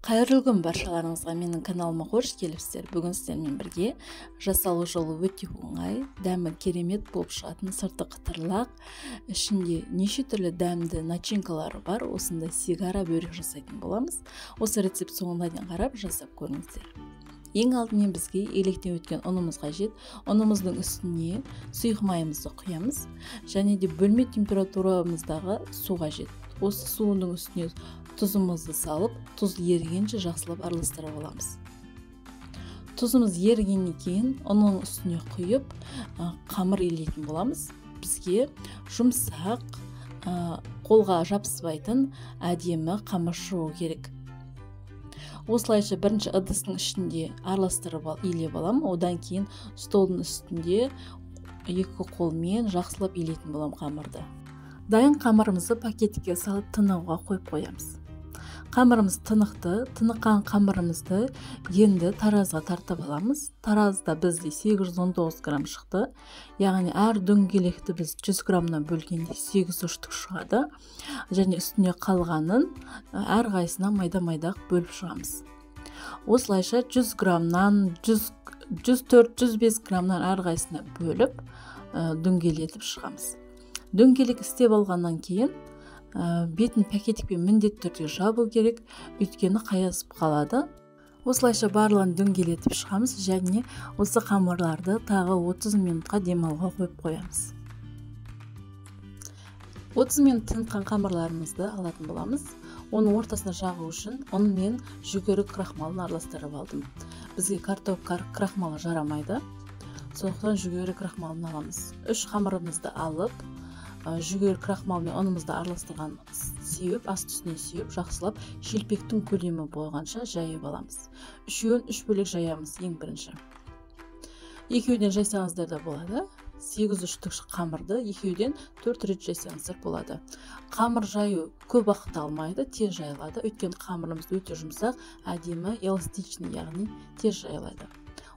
Қайырлы күн баршаларыңызға, менің каналыма қош келіпсіздер. Бүгін сіздермен бірге жасалу жолы өте оңай, дәмі керемет болып шығатын сырты қытырлақ, ішінде неше түрлі дәмді начинкалары бар осындай сигара бөрек жасайтын боламыз. Осы рецепт соңына дейін қарап жасап көріңіздер. Ең алдымен бізге електен өткен ұнымыз қажет. Ұнымыздың үстіне сұйық майымызды құямыз, және де бөлме температурамыздағы су қажет. Осы суының үстіне тұзымызды салып, тұз ерігенше жақсылап араластырып аламыз. Тұзымыз ерігеннен кейін ұнның үстіне құйып, қамыр илейтін боламыз. Бізге жұмсақ, қолға жабыспайтын әдемі қамыр шығу керек. Осылайша бірінші ыдыстың ішінде араластырып илеп аламын. Одан кейін столдың үстінде екі қолмен жақсылап илейтін боламын қамырды. Дайын қамырымызды пакетке салып тынығуға қойып қоямыз. Қамырымыз тынықты, тыныққан қамырымызды енді таразға тартып аламыз. Таразда бізде 819 грамм шықты. Яғни әр дөңгелекті біз 100 граммнан бөлгенде 8 ұштық шығады. Және үстіне қалғанын әр қайсына майда-майда бөліп шығамыз. Осылайша 100 граммнан 104-105 граммнан әр қайсына бөліп дөңгелетіп шығамыз. Дөңгелек істеп алғаннан кейін бетін пакетикпен міндетті түрде жабу керек, өйткені қаясып қалады. Осылайша барлығын дөңгелетіп шығамыз, және осы қамырларды тағы 30 минутқа демалуға қойып қоямыз. 30 минут тыныққан қамырларымызды алатын боламыз. Оның ортасына жағу үшін ұн мен жүгері крахмалын араластырып алдым. Бізге картоп крахмалы жарамайды, сондықтан жүгері крахмалын аламыз. 3 қамырымызды алып, жүгері крахмал мен ұнымызды араластырған сеуіп, үстіне сеуіп, жақсылап шелпектің көлемі болғанша жайып аламыз. Үшеуін 3 бөлек жаямыз ең бірінші. Екеуден жайсаңыздар да болады. 8 ұштық қамырды екеуден 4 рет жайсаңыздар болады. Қамыр жаю көп уақыт алмайды, тез жайылады. Өйткені қамырымыз өте жұмсақ, әдемі, эластичный, яғни тез жайылады.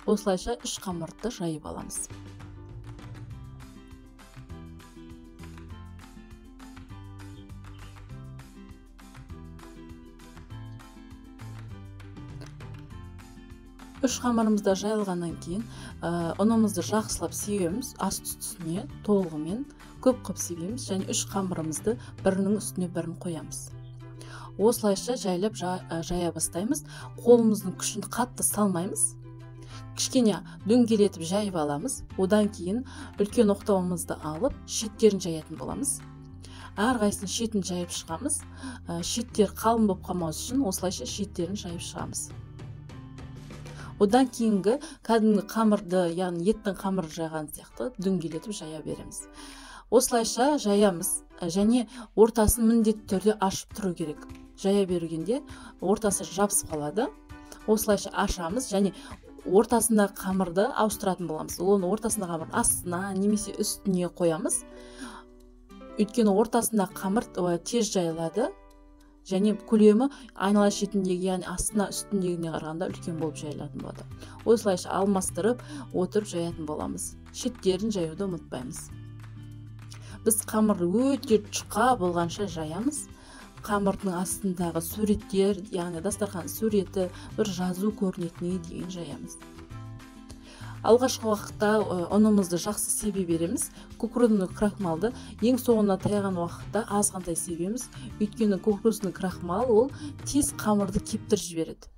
Осылайша 3 қамырды жайып аламыз. Үш қамырымызда жайылғаннан кейін ұнымызды жақсылап сеуеміз, үстіне толығымен көп себеміз, және 3 қамырымызды бірінің үстіне бірін қоямыз. Осылайша жайлап жая бастаймыз. Қолымыздың күшін қатты салмаймыз. Кішкене дөңгелетіп жайып аламыз. Одан кейін үлкен оқтауымызды алып, шеттерін жаятын боламыз. Әр қайсының шетін жайып шығамыз. Шеттер қалың болып қалмау үшін осылайша шеттерін жайып шығамыз. Одан кейінгі кәдімгі қамырды, яғни еттің қамыр жайған сияқты дөңгелетіп жая береміз. Осылайша жаямыз, және ортасын міндетті түрде ашып тұру керек. Жая бергенде ортасы жабысып қалады. Осылайша ашамыз, және ортасындағы қамырды ауыстыратын боламыз. Оны ортасындағы қамыр астына немесе үстіне қоямыз. Өйткені ортасындағы қамыр тез жайылады. Және көлемі айнала шетіндегі, яғни астына үстіндегіне қарағанда үлкен болып жайылатын болады. Осылайша алмастырып отырып жаятын боламыз. Шеттерін жаюды ұмытпаймыз. Біз қамырды өте жұқа болғанша жаямыз. Қамырдың астындағы суреттер, яғни дастархан суреті, бір жазу көрінетінге дейін жаямыз. Алғашқы уақытта ұнымызды жақсы себе береміз. Кукурузный крахмалды ең соңына таяған уақытта азғантай себеміз. Өйткені кукурузный крахмал ол тез қамырды кептіріп жібереді.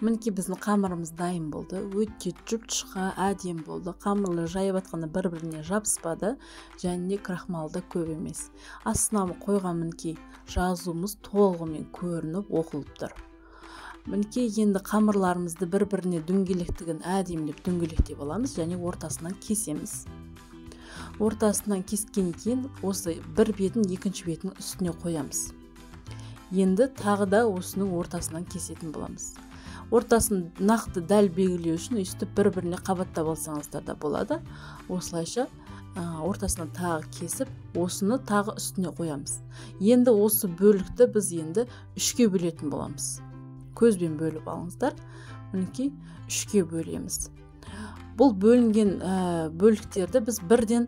Мінекей біздің қамырымыз дайын болды. Өте жұп-жұқа, әдемі болды. Қамырлы жайып атқанда бір-біріне жабыспады, және де крахмалды көп емес. Астына қойған мінекей жазуымыз толығымен көрініп, оқылып тұр. Мінекей енді қамырларымызды бір-біріне дөңгелектігін әдемілеп дөңгелектеп аламыз, және ортасынан кесеміз. Ортасынан кескеннен кейін осы бір бетін екінші бетін үстіне қоямыз. Енді тағы да осының ортасынан кесетін боламыз. Ортасын нақты дәл белгілеу үшін өйстіп бір-біріне қабаттап алсаңыздар да болады. Осылайша ортасынан тағы кесіп, осыны тағы үстіне қоямыз. Енді осы бөлікті біз енді 3-ке бөлетін боламыз. Көзбен бөліп алыңыздар. Мінекей 3-ке бөлеміз. Бұл бөлінген бөліктерді біз бірден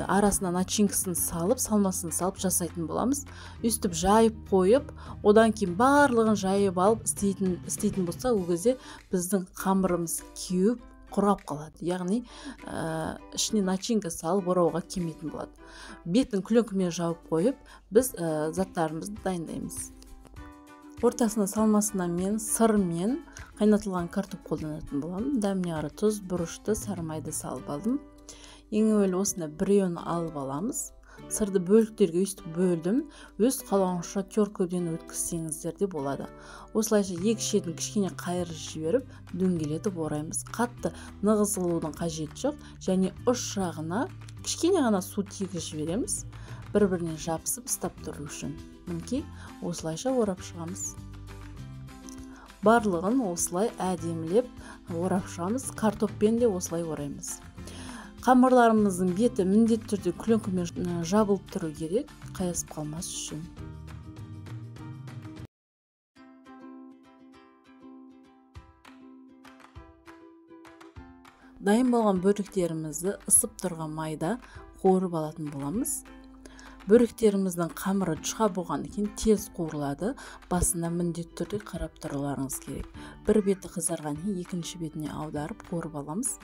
арасына начинкасын салып, салмасын салып жасайтын боламыз. Үстіп жайып қойып, одан кейін барлығын жайып алып істейтін болса, ол кезде біздің қамырымыз кеуіп құрап қалады. Яғни ішіне начинка салып орауға келмейтін болады. Бетін күліңкімен жауып қойып, біз заттарымызды дайындаймыз. Ортасына салмасына мен сыр мен қайнатылған картоп қолданатын боламын. Дәміне қарай тұз, бұрышты, сары майды салып алдым. Ең әуелі осында біреуін алып аламыз. Сырды бөліктерге өстіп бөлдім. Өз қалауыңызша теркіден өткізсеңіздер де болады. Осылайша екі шетін кішкене қайырып жіберіп, дөңгелетіп ораймыз. Қатты нығыз қылудың қажеті жоқ, және ұш жағына кішкене ғана су тигізіп жібереміз. Бір-біріне жабысып ұстап тұру үшін. Мінекей, осылайша орап шығамыз. Барлығын осылай әдемілеп орап шығамыз. Картоппен де осылай ораймыз. Қамырларымыздың беті міндетті түрде күліңкімен жабылып тұру керек, қайысып қалмас үшін. Дайын болған бөліктерімізді ысып тұрған майда қуырып алатын боламыз. Бөліктеріміздің қамыры жұқа болғаннан кейін тез қуырылады. Басында міндетті түрде қарап тұруларыңыз керек. Бір беті қызарған кейін екінші бетіне аударып қуырып аламыз.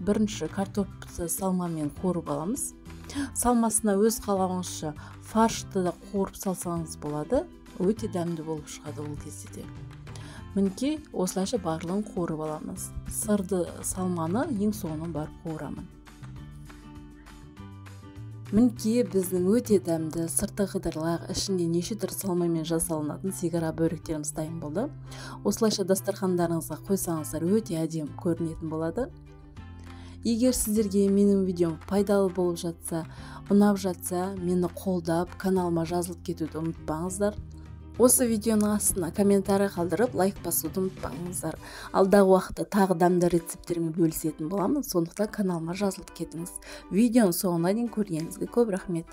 Бірінші картопты салмамен қуырып аламыз. Салмасына өз қалауыңызша фаршты да қуырып салсаңыз болады. Өте дәмді болып шығады ол кезде де. Мінекей, осылайша барлығын қуырып аламыз. Сырды салманы ең соңынан барып қуырамын. Мінекей, біздің өте дәмді, сырты қыдырлақ, ішінде неше түрлі салмамен жасалынатын сигара бөліктеріміз дайын болды. Осылайша дастархандарыңызға қойсаңыздар өте әдемі көрінетін болады. Егер сіздерге менің видеом пайдалы болып жатса, ұнап жатса, мені қолдап, каналыма жазылып кетуді ұмытпаңыздар. Осы видеоның астына комментарий қалдырып, лайк басуды ұмытпаңыздар. Алдағы уақытта тағы дәмді рецептермен бөлісетін боламын, сондықтан каналыма жазылып кетіңіз. Видеоның соңына дейін көргеніңізге көп рахмет.